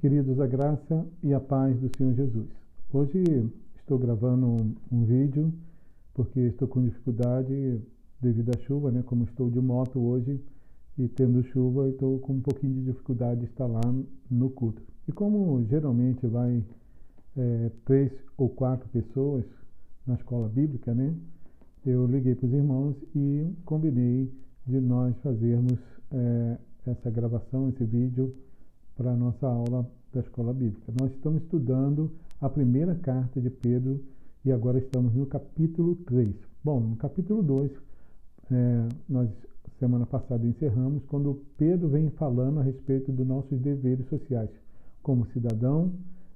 Queridos, a graça e a paz do Senhor Jesus. Hoje estou gravando um vídeo porque estou com dificuldade devido à chuva, né? Como estou de moto hoje e tendo chuva, estou com um pouquinho de dificuldade de estar lá no culto. E como geralmente vai 3 ou 4 pessoas na escola bíblica, né? Eu liguei para os irmãos e combinei de nós fazermos essa gravação, esse vídeo, para a nossa aula da escola bíblica. Nós estamos estudando a primeira carta de Pedro e agora estamos no capítulo 3. Bom, no capítulo 2, nós semana passada encerramos, quando Pedro vem falando a respeito dos nossos deveres sociais, como cidadão,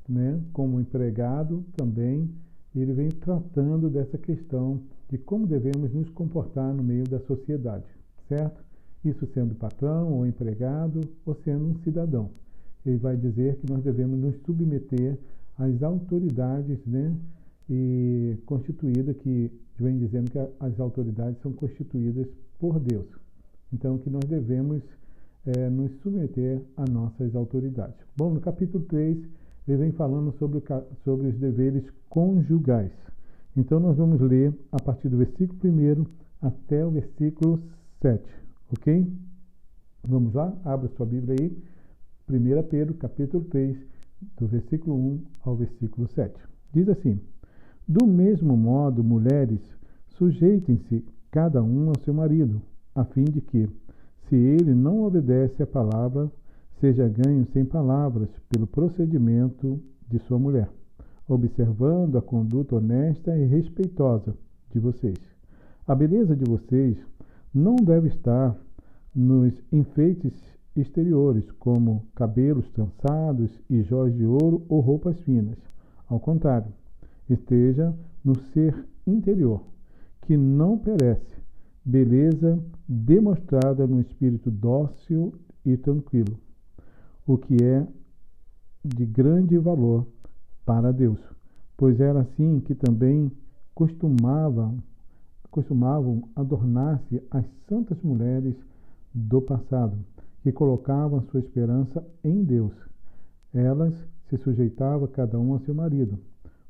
né, como empregado também. Ele vem tratando dessa questão de como devemos nos comportar no meio da sociedade, certo? Isso sendo patrão ou empregado ou sendo um cidadão. Ele vai dizer que nós devemos nos submeter às autoridades, né? E constituída, que vem dizendo que as autoridades são constituídas por Deus. Então, que nós devemos nos submeter a nossas autoridades. Bom, no capítulo 3, ele vem falando sobre os deveres conjugais. Então, nós vamos ler a partir do versículo 1 até o versículo 7, ok? Vamos lá? Abra sua Bíblia aí. 1 Pedro, capítulo 3, do versículo 1 ao versículo 7. Diz assim: do mesmo modo, mulheres, sujeitem-se cada um ao seu marido, a fim de que, se ele não obedece à palavra, seja ganho sem palavras pelo procedimento de sua mulher, observando a conduta honesta e respeitosa de vocês. A beleza de vocês não deve estar nos enfeites exteriores, como cabelos trançados e jóias de ouro ou roupas finas. Ao contrário, esteja no ser interior, que não perece, beleza demonstrada no espírito dócil e tranquilo, o que é de grande valor para Deus, pois era assim que também costumavam adornar-se as santas mulheres do passado, que colocavam sua esperança em Deus. Elas se sujeitavam cada um a seu marido,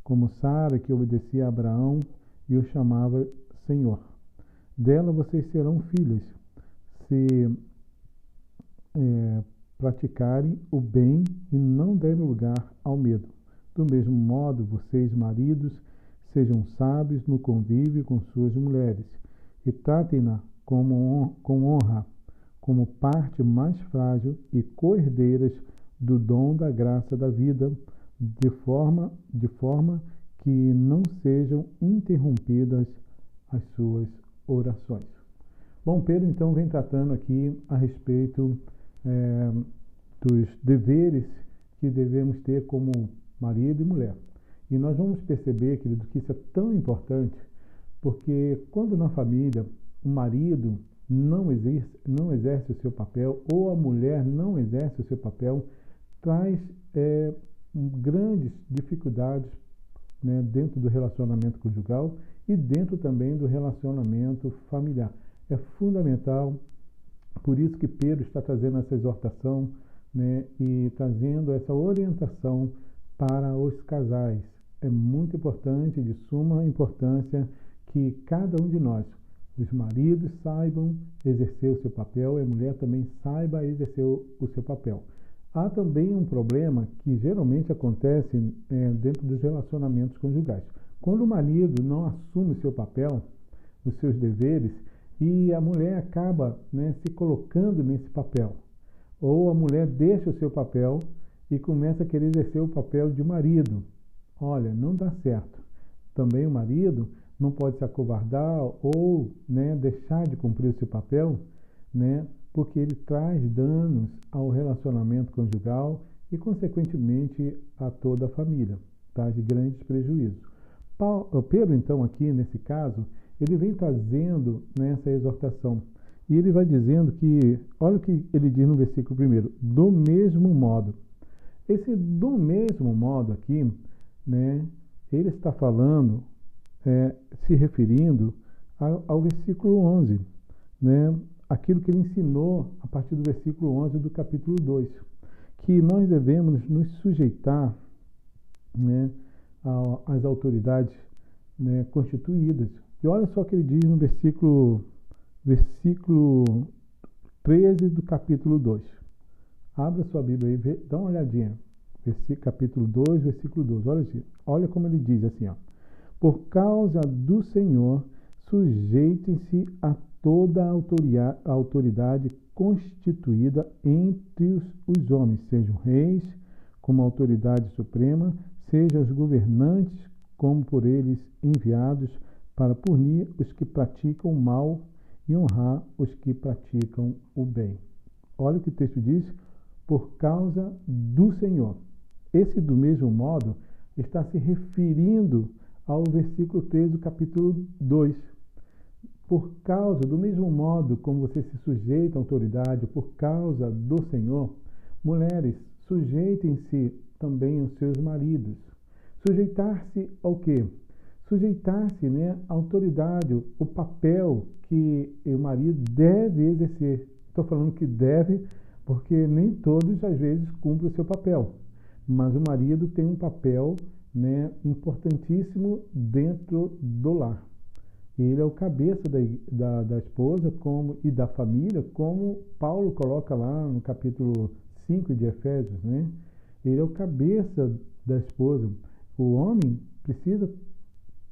como Sara, que obedecia a Abraão e o chamava Senhor. Dela vocês serão filhas, se praticarem o bem e não derem lugar ao medo. Do mesmo modo, vocês, maridos, sejam sábios no convívio com suas mulheres e tratem-na com honra, como parte mais frágil e co-herdeiras do dom da graça da vida, de forma que não sejam interrompidas as suas orações. Bom, Pedro então vem tratando aqui a respeito dos deveres que devemos ter como marido e mulher. E nós vamos perceber, querido, que isso é tão importante, porque quando na família o marido não exerce o seu papel, ou a mulher não exerce o seu papel, traz grandes dificuldades, né, dentro do relacionamento conjugal e dentro também do relacionamento familiar. É fundamental, por isso que Pedro está trazendo essa exortação, né, e trazendo essa orientação para os casais. É muito importante, de suma importância, que cada um de nós, os maridos, saibam exercer o seu papel e a mulher também saiba exercer o seu papel. Há também um problema que geralmente acontece dentro dos relacionamentos conjugais. Quando o marido não assume o seu papel, os seus deveres, e a mulher acaba, né, se colocando nesse papel. Ou a mulher deixa o seu papel e começa a querer exercer o papel de marido. Olha, não dá certo. Também o marido não pode se acovardar ou, né, deixar de cumprir o seu papel, né, porque ele traz danos ao relacionamento conjugal e, consequentemente, a toda a família, traz grandes prejuízos. Pedro, então, aqui nesse caso, ele vem trazendo nessa exortação, e ele vai dizendo que, olha o que ele diz no versículo 1, do mesmo modo. Esse do mesmo modo aqui, né, ele está falando, se referindo ao versículo 11, né, aquilo que ele ensinou a partir do versículo 11 do capítulo 2, que nós devemos nos sujeitar, né, às autoridades, né, constituídas. E olha só o que ele diz no versículo 13 do capítulo 2. Abra sua Bíblia aí, dá uma olhadinha. Capítulo 2, versículo 12. Olha como ele diz assim, ó. Por causa do Senhor, sujeitem-se a toda a autoridade constituída entre os homens, sejam reis como autoridade suprema, sejam os governantes como por eles enviados para punir os que praticam o mal e honrar os que praticam o bem. Olha o que o texto diz, por causa do Senhor. Esse, do mesmo modo, está se referindo ao versículo 13 do capítulo 2. Por causa, do mesmo modo como você se sujeita à autoridade, por causa do Senhor, mulheres, sujeitem-se também aos seus maridos. Sujeitar-se ao quê? Sujeitar-se, né, à autoridade, o papel que o marido deve exercer. Estou falando que deve, porque nem todos, às vezes, cumprem o seu papel. Mas o marido tem um papel, né, importantíssimo dentro do lar. Ele é o cabeça da esposa e da família, como Paulo coloca lá no capítulo 5 de Efésios, né? Ele é o cabeça da esposa. O homem precisa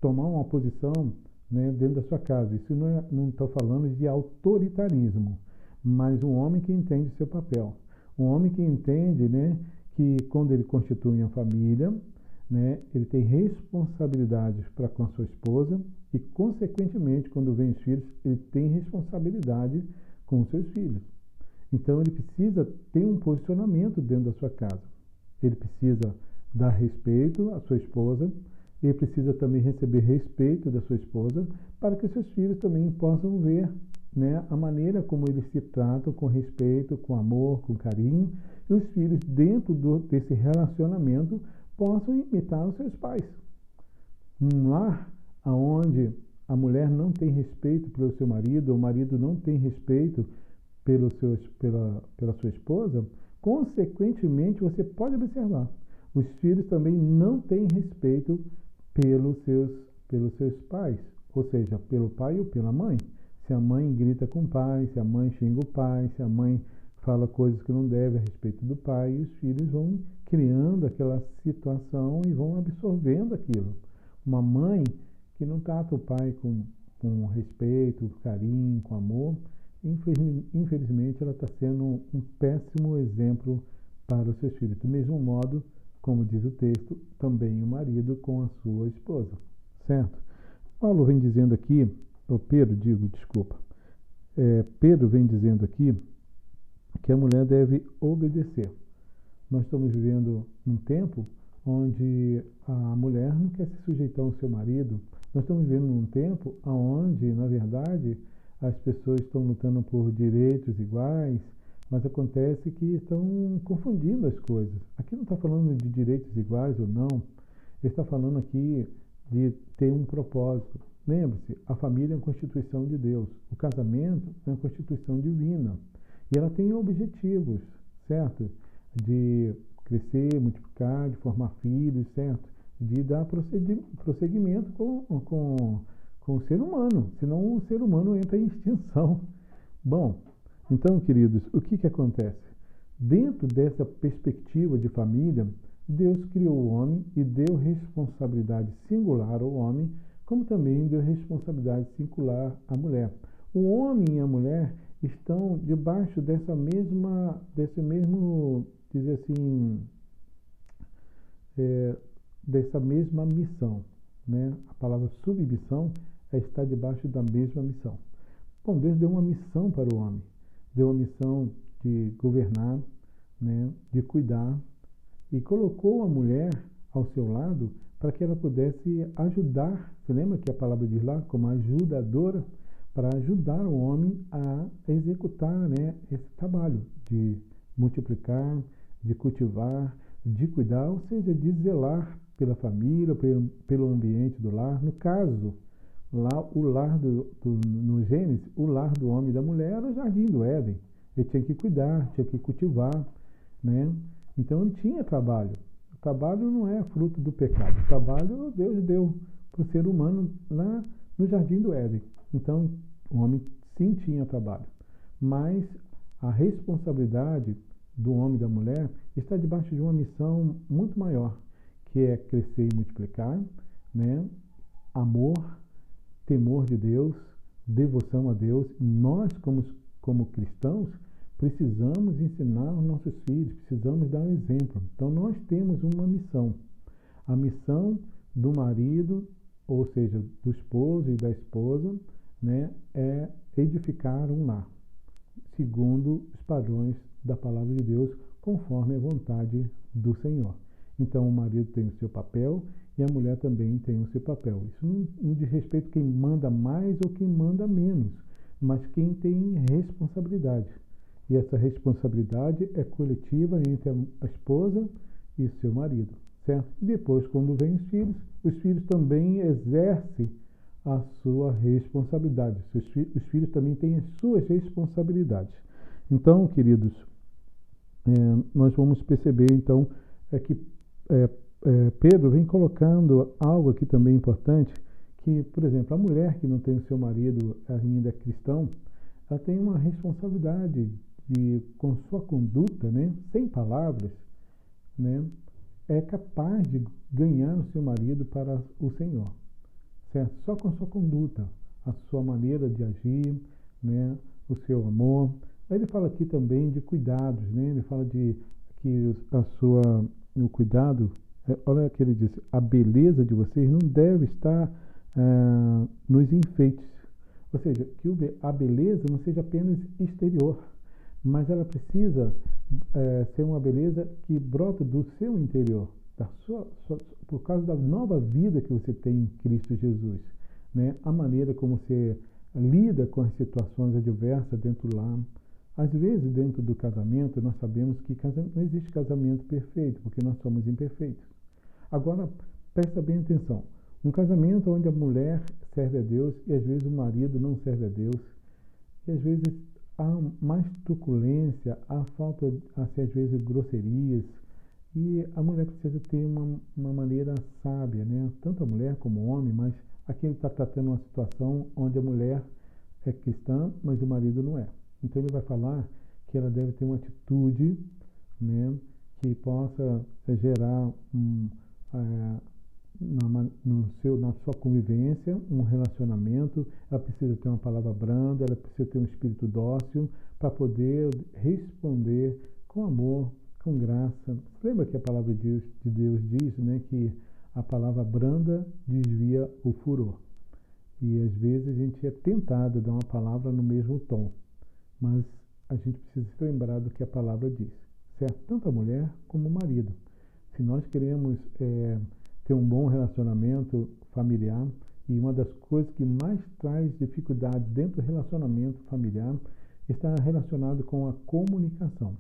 tomar uma posição, né, dentro da sua casa. Isso não estou falando de autoritarismo, mas um homem que entende seu papel. Um homem que entende, né, que quando ele constitui uma família, né, ele tem responsabilidades para com a sua esposa e, consequentemente, quando vem os filhos, ele tem responsabilidade com os seus filhos. Então, ele precisa ter um posicionamento dentro da sua casa. Ele precisa dar respeito à sua esposa, ele precisa também receber respeito da sua esposa, para que seus filhos também possam ver, né, a maneira como eles se tratam com respeito, com amor, com carinho, e os filhos, dentro desse relacionamento, possam imitar os seus pais. Um lar onde a mulher não tem respeito pelo seu marido, ou o marido não tem respeito pela sua esposa, consequentemente, você pode observar, os filhos também não têm respeito pelos seus pais, ou seja, pelo pai ou pela mãe. Se a mãe grita com o pai, se a mãe xinga o pai, se a mãe fala coisas que não deve a respeito do pai, e os filhos vão criando aquela situação e vão absorvendo aquilo. Uma mãe que não trata o pai com respeito, carinho, com amor, infelizmente ela está sendo um péssimo exemplo para os seus filhos. Do mesmo modo, como diz o texto, também o marido com a sua esposa, certo? Paulo vem dizendo aqui, Pedro vem dizendo aqui que a mulher deve obedecer. Nós estamos vivendo um tempo onde a mulher não quer se sujeitar ao seu marido. Nós estamos vivendo um tempo onde, na verdade, as pessoas estão lutando por direitos iguais, mas acontece que estão confundindo as coisas. Aqui não está falando de direitos iguais ou não, ele está falando aqui de ter um propósito. Lembre-se, a família é uma constituição de Deus, o casamento é uma constituição divina, e ela tem objetivos, certo? De crescer, multiplicar, de formar filhos, certo? De dar prosseguimento com o ser humano, senão o ser humano entra em extinção. Bom, então, queridos, o que acontece? Dentro dessa perspectiva de família, Deus criou o homem e deu responsabilidade singular ao homem, como também deu responsabilidade singular à mulher. O homem e a mulher estão debaixo desse mesmo, dizer assim, dessa mesma missão, né? A palavra submissão é estar debaixo da mesma missão. Bom, Deus deu uma missão para o homem, deu uma missão de governar, né? De cuidar, e colocou a mulher ao seu lado para que ela pudesse ajudar. Você lembra que a palavra diz lá, como ajudadora, para ajudar o homem a executar, né, esse trabalho de multiplicar, de cultivar, de cuidar, ou seja, de zelar pela família, pelo ambiente do lar. No caso, lá o lar no Gênesis, o lar do homem e da mulher era o jardim do Éden. Ele tinha que cuidar, tinha que cultivar, né? Então ele tinha trabalho. O trabalho não é fruto do pecado. O trabalho Deus deu para o ser humano lá no Jardim do Éden. Então o homem sim tinha trabalho. Mas a responsabilidade do homem e da mulher está debaixo de uma missão muito maior, que é crescer e multiplicar, né? Amor, temor de Deus, devoção a Deus. Nós, como cristãos, precisamos ensinar os nossos filhos, precisamos dar um exemplo. Então, nós temos uma missão. A missão do marido, ou seja, do esposo e da esposa, né, é edificar um lar, segundo os padrões da palavra de Deus, conforme a vontade do Senhor. Então, o marido tem o seu papel e a mulher também tem o seu papel. Isso não diz respeito a quem manda mais ou quem manda menos, mas quem tem responsabilidade. E essa responsabilidade é coletiva entre a esposa e o seu marido, certo? E depois, quando vêm os filhos também exercem a sua responsabilidade. Os filhos também têm as suas responsabilidades. Então, queridos, nós vamos perceber, então, que Pedro vem colocando algo aqui também importante, que, por exemplo, a mulher que não tem o seu marido ainda cristão, ela tem uma responsabilidade de, com sua conduta, né, sem palavras, né, é capaz de ganhar o seu marido para o Senhor, certo? Só com a sua conduta, a sua maneira de agir, né, o seu amor. Aí ele fala aqui também de cuidados, né? Ele fala de que o cuidado, olha o que ele diz, a beleza de vocês não deve estar nos enfeites. Ou seja, que a beleza não seja apenas exterior, mas ela precisa ser uma beleza que brota do seu interior, por causa da nova vida que você tem em Cristo Jesus, né? A maneira como você lida com as situações adversas dentro do lar. Às vezes, dentro do casamento, nós sabemos que não existe casamento perfeito, porque nós somos imperfeitos. Agora, presta bem atenção. Um casamento onde a mulher serve a Deus e às vezes o marido não serve a Deus, e às vezes há mais truculência, há falta, às vezes, grosserias, e a mulher precisa ter uma maneira sábia, né? Tanto a mulher como o homem, mas aqui ele está tratando uma situação onde a mulher é cristã, mas o marido não é. Então ele vai falar que ela deve ter uma atitude, né, que possa gerar na sua convivência um relacionamento. Ela precisa ter uma palavra branda, ela precisa ter um espírito dócil para poder responder com amor, com graça. Lembra que a palavra de Deus diz, né, que a palavra branda desvia o furor. E às vezes a gente é tentado a dar uma palavra no mesmo tom, mas a gente precisa se lembrar do que a palavra diz, certo? Tanto a mulher como o marido. Se nós queremos ter um bom relacionamento familiar, e uma das coisas que mais traz dificuldade dentro do relacionamento familiar está relacionado com a comunicação.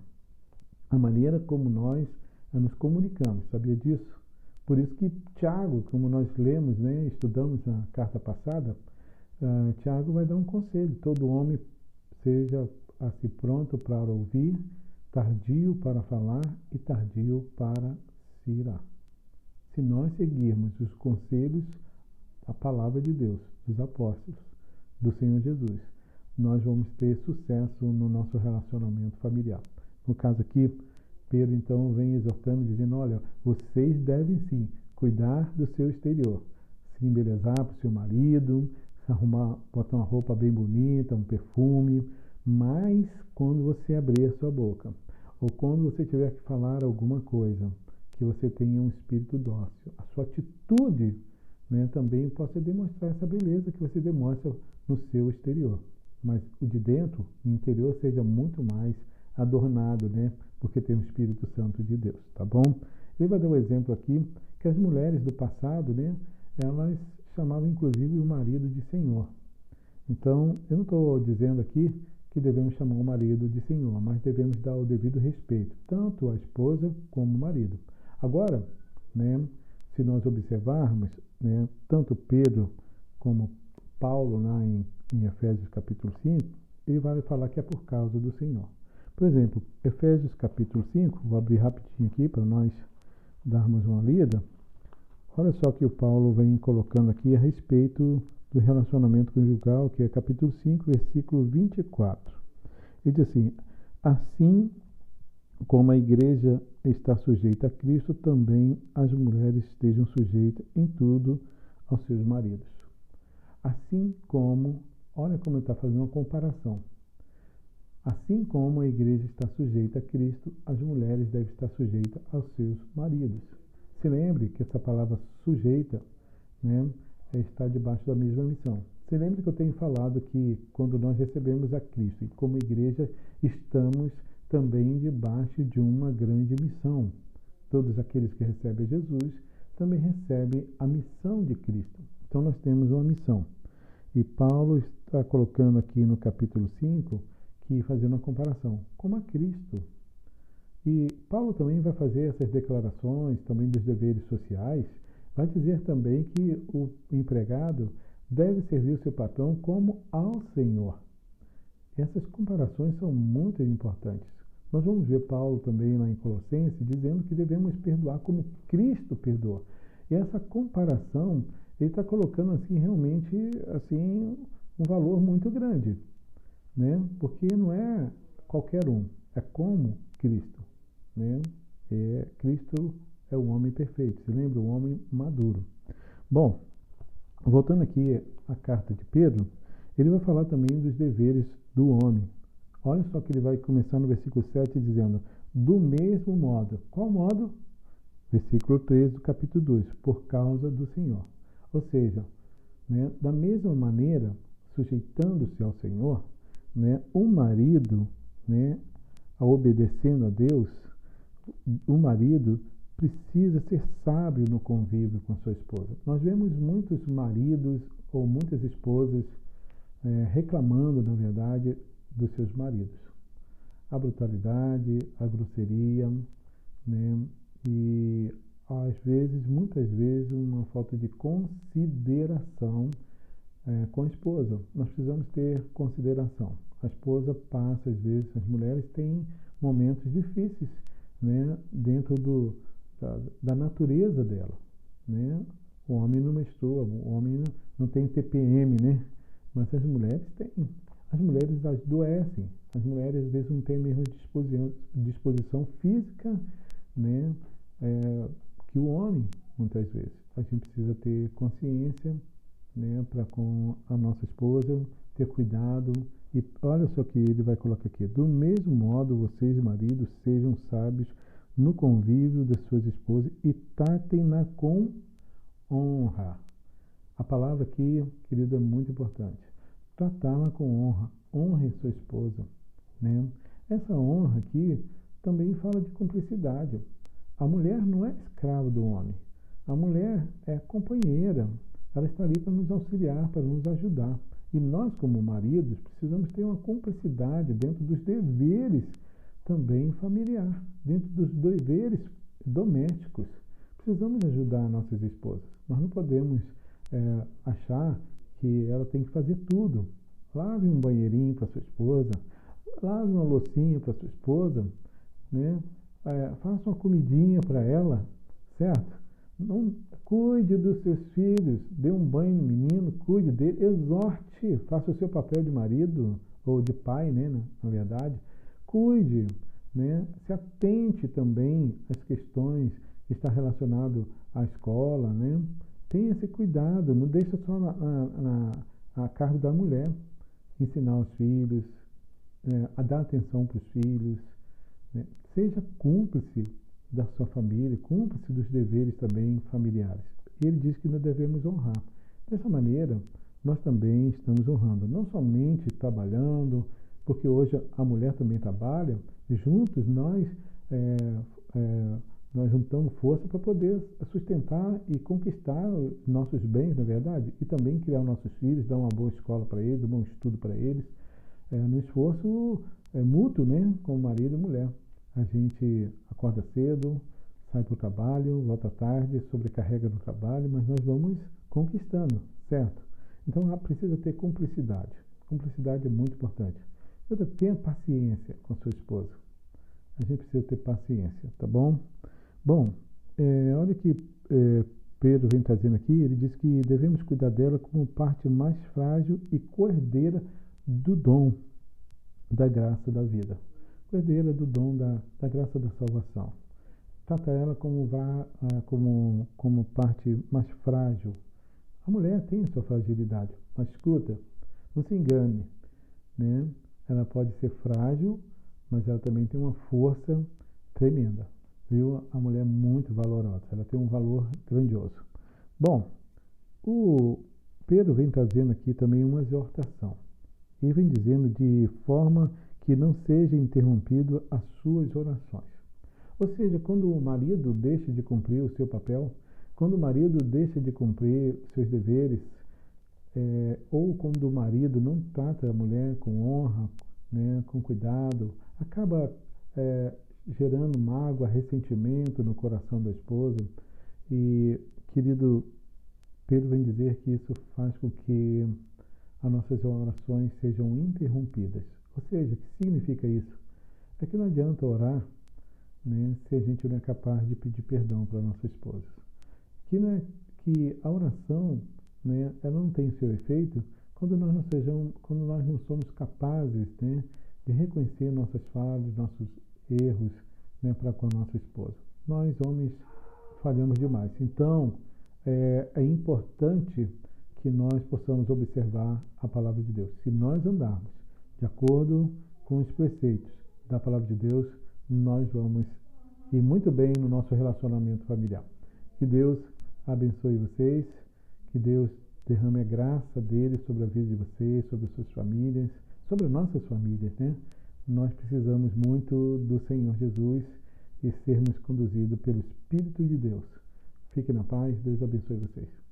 A maneira como nós nos comunicamos, sabia disso? Por isso que Tiago, como nós lemos, né, estudamos na carta passada, Tiago vai dar um conselho: todo homem seja assim pronto para ouvir, tardio para falar e tardio para se irar. Se nós seguirmos os conselhos, a palavra de Deus, dos apóstolos, do Senhor Jesus, nós vamos ter sucesso no nosso relacionamento familiar. No caso aqui, Pedro então vem exortando, dizendo: olha, vocês devem sim cuidar do seu exterior, se embelezar para o seu marido, se arrumar, botar uma roupa bem bonita, um perfume, mas quando você abrir a sua boca, ou quando você tiver que falar alguma coisa, que você tenha um espírito dócil. A sua atitude, né, também possa demonstrar essa beleza que você demonstra no seu exterior. Mas o de dentro, o interior, seja muito mais adornado, né, porque tem o Espírito Santo de Deus, tá bom? Ele vai dar um exemplo aqui, que as mulheres do passado, né, elas chamavam inclusive o marido de Senhor. Então, eu não estou dizendo aqui que devemos chamar o marido de Senhor, mas devemos dar o devido respeito, tanto à esposa como ao marido. Agora, né, se nós observarmos, né, tanto Pedro como Paulo, lá em Efésios capítulo 5, ele vai falar que é por causa do Senhor. Por exemplo, Efésios capítulo 5, vou abrir rapidinho aqui para nós darmos uma lida. Olha só que o Paulo vem colocando aqui a respeito do relacionamento conjugal, que é capítulo 5, versículo 24. Ele diz assim: assim como a igreja está sujeita a Cristo, também as mulheres estejam sujeitas em tudo aos seus maridos. Assim como, olha como ele está fazendo uma comparação. Assim como a igreja está sujeita a Cristo, as mulheres devem estar sujeitas aos seus maridos. Se lembre que essa palavra sujeita, né, está debaixo da mesma missão. Se lembre que eu tenho falado que quando nós recebemos a Cristo e como igreja estamos também debaixo de uma grande missão. Todos aqueles que recebem Jesus também recebem a missão de Cristo. Então nós temos uma missão. E Paulo está colocando aqui no capítulo 5, que fazendo uma comparação, como a Cristo. E Paulo também vai fazer essas declarações também dos deveres sociais, vai dizer também que o empregado deve servir o seu patrão como ao Senhor. Essas comparações são muito importantes. Nós vamos ver Paulo também lá em Colossenses dizendo que devemos perdoar como Cristo perdoou. E essa comparação, ele está colocando assim realmente assim um valor muito grande, né? Porque não é qualquer um, é como Cristo, né? Cristo é o homem perfeito, se lembra? O homem maduro. Bom, voltando aqui à carta de Pedro, ele vai falar também dos deveres do homem. Olha só que ele vai começar no versículo 7 dizendo: do mesmo modo. Qual modo? Versículo 13 do capítulo 2, por causa do Senhor. Ou seja, né, da mesma maneira, sujeitando-se ao Senhor, né, o marido, né, obedecendo a Deus, o marido precisa ser sábio no convívio com sua esposa. Nós vemos muitos maridos ou muitas esposas reclamando, na verdade, dos seus maridos. A brutalidade, a grosseria, né, e às vezes, muitas vezes, uma falta de consideração com a esposa. Nós precisamos ter consideração. A esposa passa, às vezes, as mulheres têm momentos difíceis, né, dentro da natureza dela, né? O homem não menstrua, o homem não tem TPM, né? Mas as mulheres têm. As mulheres adoecem, as mulheres às vezes não têm a mesma disposição física, né, que o homem, muitas vezes. A gente precisa ter consciência, né, para com a nossa esposa, ter cuidado. E olha só que ele vai colocar aqui: do mesmo modo, vocês, maridos, sejam sábios no convívio das suas esposas e tratem-na com honra. A palavra aqui, querido, é muito importante. Tratá-la com honra. Honre sua esposa, né? Essa honra aqui também fala de cumplicidade. A mulher não é escrava do homem. A mulher é companheira. Ela está ali para nos auxiliar, para nos ajudar. E nós, como maridos, precisamos ter uma cumplicidade dentro dos deveres também familiar, dentro dos deveres domésticos. Precisamos ajudar nossas esposas. Nós não podemos achar que ela tem que fazer tudo. Lave um banheirinho para sua esposa, lave uma loucinha para sua esposa, né? Faça uma comidinha para ela, certo? Não, cuide dos seus filhos, dê um banho no menino, cuide dele, exorte, faça o seu papel de marido ou de pai, né, na verdade. Cuide, né? Se atente também às questões que estão relacionadas à escola, né? Tenha esse cuidado, não deixe só a cargo da mulher. Ensinar os filhos, a dar atenção para os filhos, né? Seja cúmplice da sua família, cúmplice dos deveres também familiares. Ele diz que nós devemos honrar. Dessa maneira, nós também estamos honrando, não somente trabalhando, porque hoje a mulher também trabalha, juntos nós juntamos força para poder sustentar e conquistar nossos bens, na verdade, e também criar nossos filhos, dar uma boa escola para eles, um bom estudo para eles, no esforço mútuo, né, com marido e mulher. A gente acorda cedo, sai para o trabalho, volta tarde, sobrecarrega no trabalho, mas nós vamos conquistando, certo? Então precisa ter cumplicidade. Cumplicidade é muito importante. Tenha paciência com sua esposa. A gente precisa ter paciência, tá bom? Bom, olha que Pedro vem trazendo aqui, ele diz que devemos cuidar dela como parte mais frágil e coerdeira do dom da graça da vida. Coerdeira do dom da graça da salvação. Trata ela como parte mais frágil. A mulher tem a sua fragilidade, mas escuta, não se engane, né? Ela pode ser frágil, mas ela também tem uma força tremenda, viu? A mulher é muito valorosa, ela tem um valor grandioso. Bom, o Pedro vem trazendo aqui também uma exortação. E vem dizendo de forma que não seja interrompido as suas orações. Ou seja, quando o marido deixa de cumprir o seu papel, quando o marido deixa de cumprir seus deveres, ou quando o marido não trata a mulher com honra, né, com cuidado, acaba gerando mágoa, ressentimento no coração da esposa. E, querido, Pedro vem dizer que isso faz com que as nossas orações sejam interrompidas. Ou seja, o que significa isso? É que não adianta orar, né, se a gente não é capaz de pedir perdão para a nossa esposa. Que a oração, né, ela não tem seu efeito quando nós não somos capazes, né, de reconhecer nossas falhas, nossos erros, né, para com a nossa esposa. Nós, homens, falhamos demais. Então, é importante que nós possamos observar a palavra de Deus. Se nós andarmos de acordo com os preceitos da palavra de Deus, nós vamos ir muito bem no nosso relacionamento familiar. Que Deus abençoe vocês, que Deus derrame a graça dele sobre a vida de vocês, sobre as suas famílias, sobre nossas famílias, né? Nós precisamos muito do Senhor Jesus e sermos conduzidos pelo Espírito de Deus. Fiquem na paz, Deus abençoe vocês.